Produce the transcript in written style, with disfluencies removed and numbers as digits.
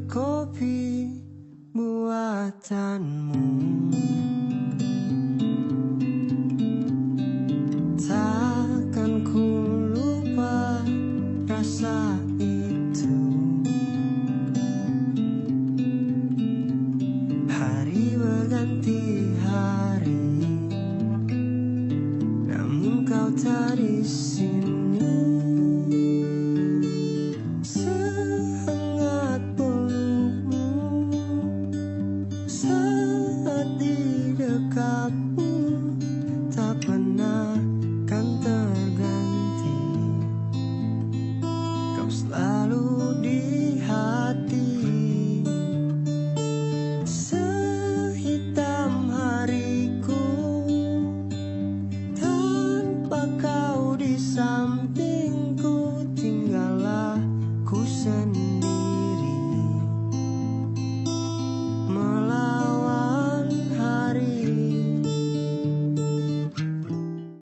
kopi buatanmu. Takkan ku lupa rasa itu. Hari berganti hari, namun kau tak di sini.